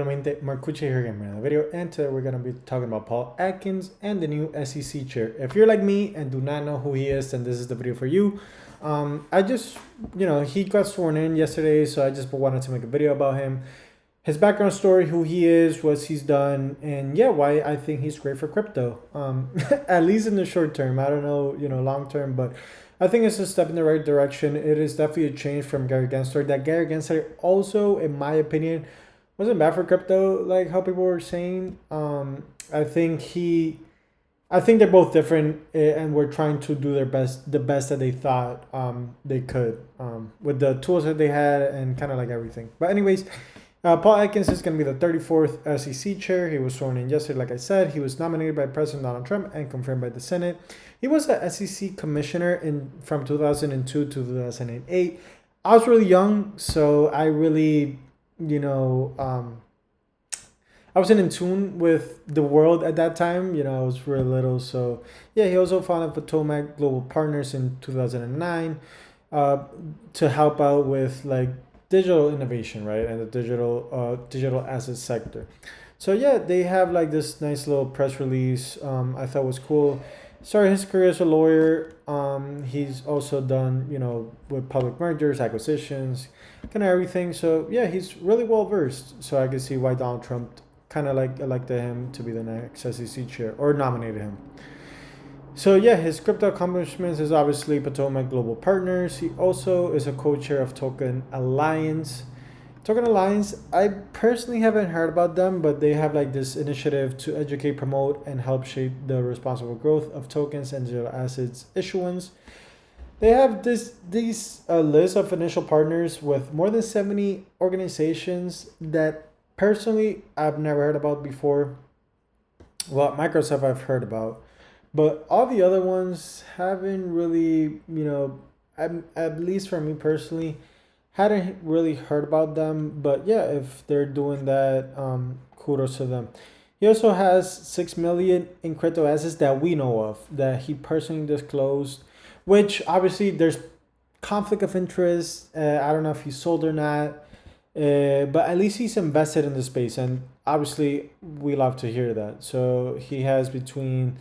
nuevamente Marcucci here again in the video, and today we're going to be talking about Paul Atkins and the new SEC chair. If you're like me and do not know who he is, then this is the video for you. I just, he got sworn in yesterday, so I just wanted to make a video about him, his background story, who he is, what he's done, and yeah, why I think he's great for crypto. At least in the short term. I don't know, long term, but I think it's a step in the right direction. It is definitely a change from Gary Gensler. That Gary Gensler also, in my opinion, wasn't bad for crypto, like how people were saying. I think they're both different, and we're trying to do the best that they thought they could with the tools that they had and kind of like everything. But anyways, Paul Atkins is going to be the 34th SEC chair. He was sworn in yesterday, like I said. He was nominated by President Donald Trump and confirmed by the Senate. He was a SEC commissioner from 2002 to 2008. I was really young, so I really, I wasn't in tune with the world at that time. I was really little. So yeah, he also founded Patomak Global Partners in 2009 to help out with like digital innovation, right, and the digital asset sector. So yeah, they have like this nice little press release. I thought was cool. Started his career as a lawyer. He's also done, with public mergers, acquisitions, kind of everything. So yeah, he's really well versed. So I can see why Donald Trump kind of like elected him to be the next SEC chair or nominated him. So yeah, his crypto accomplishments is obviously Patomak Global Partners. He also is a co-chair of Token Alliance. Token Alliance, I personally haven't heard about them, but they have like this initiative to educate, promote, and help shape the responsible growth of tokens and digital assets issuance. They have these list of initial partners with more than 70 organizations that personally I've never heard about before. Well, Microsoft I've heard about, but all the other ones haven't really, at least for me personally, hadn't really heard about them. But yeah, if they're doing that, kudos to them. He also has 6 million in crypto assets that we know of that he personally disclosed, which obviously there's conflict of interest. I don't know if he sold or not, but at least he's invested in the space, and obviously we love to hear that. So he has between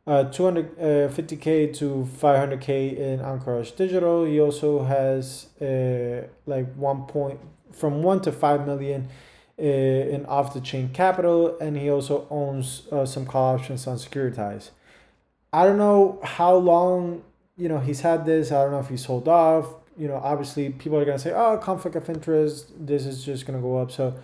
250K to 500K in Encourage Digital. He also has from 1 to 5 million in off the chain capital, and he also owns some call options on Securities. I don't know how long he's had this. I don't know if he sold off. Obviously people are gonna say, oh, conflict of interest, this is just gonna go up. So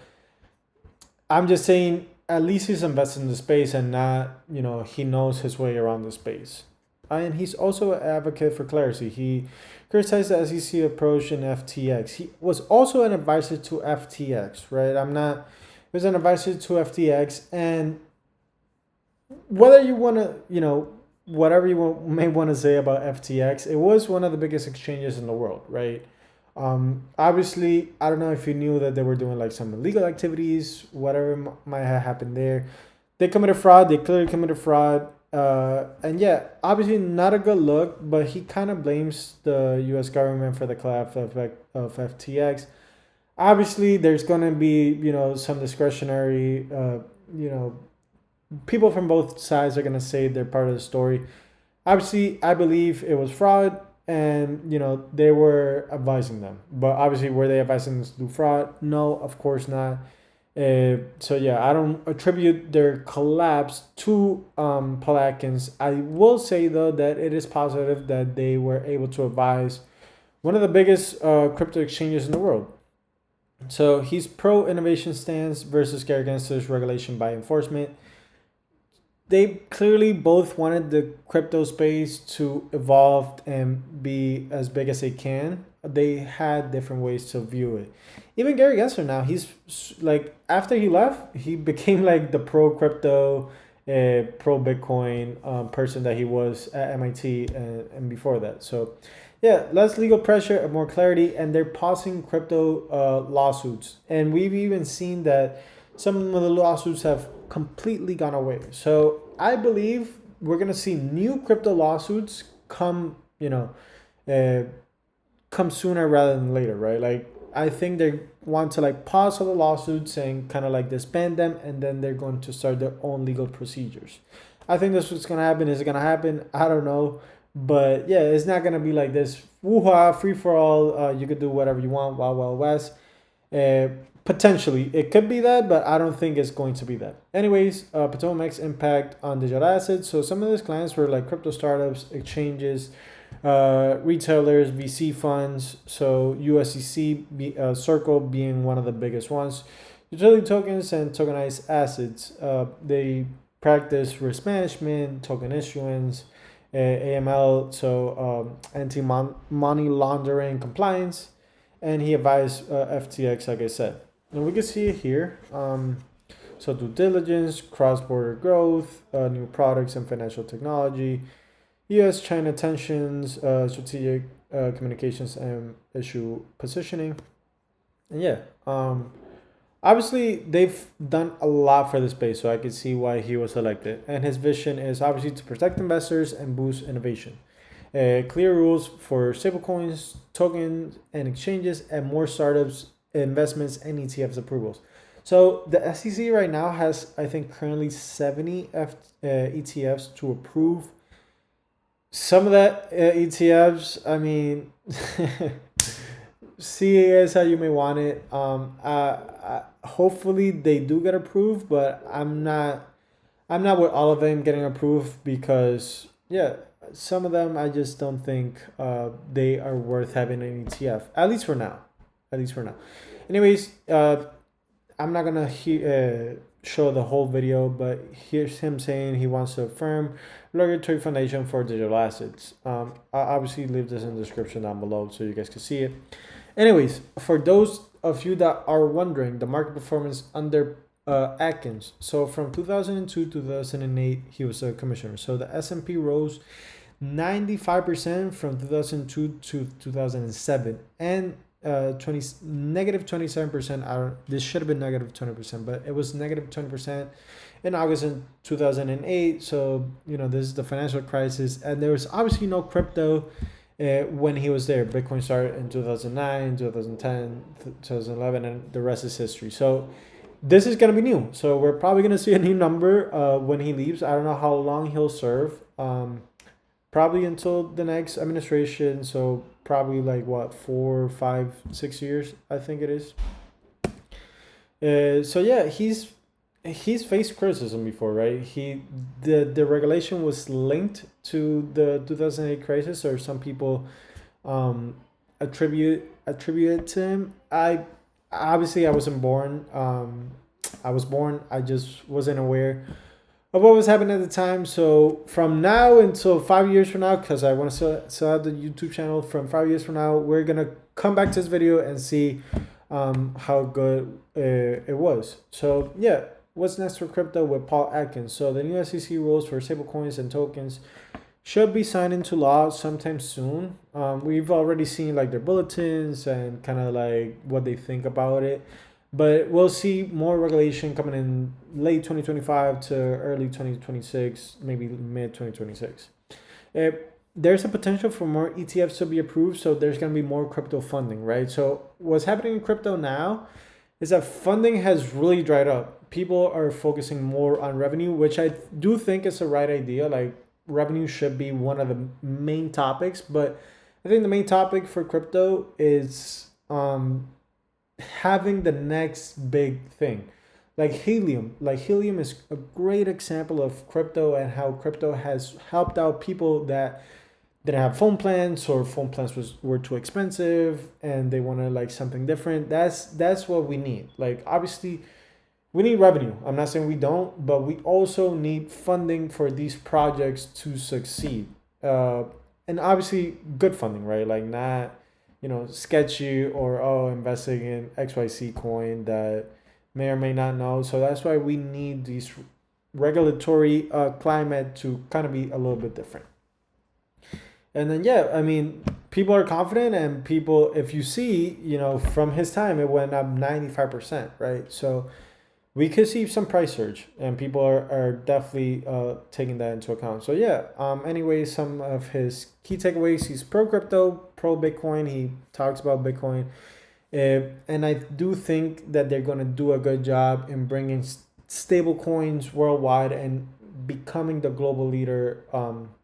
I'm just saying, at least he's invested in the space, and not, he knows his way around the space. And he's also an advocate for clarity. He criticized the SEC approach in FTX. He was also an advisor to FTX, right? He was an advisor to FTX. And whether you want to, whatever you may want to say about FTX, it was one of the biggest exchanges in the world, right? Obviously, I don't know if you knew that they were doing like some illegal activities, whatever might have happened there. They committed fraud. They clearly committed fraud. And yeah, obviously not a good look, but he kind of blames the U.S. government for the collapse of FTX. Obviously, there's going to be, some discretionary, people from both sides are going to say they're part of the story. Obviously, I believe it was fraud, and they were advising them. But obviously, were they advising them to do fraud? No, of course not. So yeah, I don't attribute their collapse to Paul Atkins. I will say though that it is positive that they were able to advise one of the biggest crypto exchanges in the world. So he's pro innovation stance versus Gary Gensler's regulation by enforcement. They clearly both wanted the crypto space to evolve and be as big as they can. They had different ways to view it. Even Gary Gensler now, he's like, after he left, he became like the pro crypto, pro Bitcoin person that he was at MIT and before that. So yeah, less legal pressure and more clarity, and they're pausing crypto lawsuits. And we've even seen that some of the lawsuits have completely gone away. So I believe we're going to see new crypto lawsuits come sooner rather than later, right? Like, I think they want to like pause all the lawsuits and kind of like disband them, and then they're going to start their own legal procedures. I think that's what's gonna happen. Is it gonna happen? I don't know, but yeah, it's not gonna be like this woo-ha, free for all. You could do whatever you want, wild wild west. Uh, Potentially, it could be that, but I don't think it's going to be that. Anyways, Patomak's impact on digital assets. So some of these clients were like crypto startups, exchanges, retailers, VC funds. So USDC, Circle being one of the biggest ones. Utility tokens and tokenized assets. They practice risk management, token issuance, AML, so anti-money laundering compliance, and he advised FTX, like I said. And we can see it here. So due diligence, cross-border growth, new products and financial technology, U.S.-China tensions, strategic communications and issue positioning. And yeah, obviously they've done a lot for the space, so I can see why he was selected. And his vision is obviously to protect investors and boost innovation. Clear rules for stablecoins, tokens, and exchanges, and more startups, investments, and ETFs approvals. So the SEC right now has, I think, currently 70 ETFs to approve. Some of that ETFs, I mean, see it as how you may want it. Hopefully they do get approved, but I'm not with all of them getting approved because yeah, some of them I just don't think they are worth having an ETF, at least for now. Anyways, I'm not gonna show the whole video, but here's him saying he wants to affirm regulatory foundation for digital assets. I'll obviously leave this in the description down below so you guys can see it. Anyways, for those of you that are wondering, the market performance under Atkins. So from 2002 to 2008, he was a commissioner. So the S&P rose 95% from 2002 to 2007, and negative 27%. This should have been negative 20%, but it was negative 20% in August in 2008. So this is the financial crisis, and there was obviously no crypto when he was there. Bitcoin started in 2009, 2010, 2011, and the rest is history. So this is going to be new. So we're probably going to see a new number when he leaves. I don't know how long he'll serve. Probably until the next administration. So probably like 4, 5, 6 years, I think it is. So yeah, he's faced criticism before, right? The regulation was linked to the 2008 crisis, or some people attribute it to him. I wasn't born. I was born. I just wasn't aware of what was happening at the time. So from now until 5 years from now, because I want to still have the YouTube channel, from 5 years from now, we're gonna come back to this video and see how good it was. So yeah, what's next for crypto with Paul Atkins? So the new SEC rules for stablecoins and tokens should be signed into law sometime soon. We've already seen like their bulletins and kind of like what they think about it. But we'll see more regulation coming in late 2025 to early 2026, maybe mid 2026. There's a potential for more ETFs to be approved, so there's going to be more crypto funding, right? So what's happening in crypto now is that funding has really dried up. People are focusing more on revenue, which I do think is the right idea. Like revenue should be one of the main topics, but I think the main topic for crypto is having the next big thing, like helium. Like helium is a great example of crypto and how crypto has helped out people that didn't have phone plans, or phone plans were too expensive and they wanted like something different. That's what we need. Like obviously we need revenue. I'm not saying we don't, but we also need funding for these projects to succeed. And obviously good funding, right? Like not sketchy or investing in XYZ coin that may or may not know. So that's why we need these regulatory climate to kind of be a little bit different. And then yeah, I mean, people are confident, and people, if you see, from his time it went up 95%, right? So we could see some price surge, and people are definitely taking that into account. So yeah, anyway, some of his key takeaways: he's pro crypto, pro Bitcoin. He talks about Bitcoin And I do think that they're going to do a good job in bringing stable coins worldwide and becoming the global leader,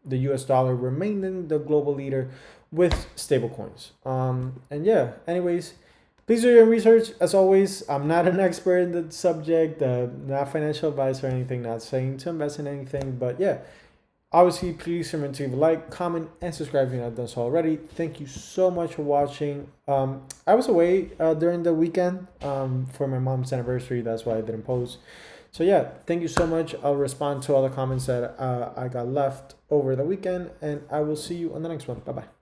the US dollar remaining the global leader with stable coins. And yeah, anyways, please do your research. As always, I'm not an expert in the subject, not financial advice or anything, not saying to invest in anything, but yeah. Obviously, please remember to leave a like, comment, and subscribe if you're not done so already. Thank you so much for watching. I was away during the weekend for my mom's anniversary. That's why I didn't post. So yeah, thank you so much. I'll respond to all the comments that I got left over the weekend, and I will see you on the next one. Bye-bye.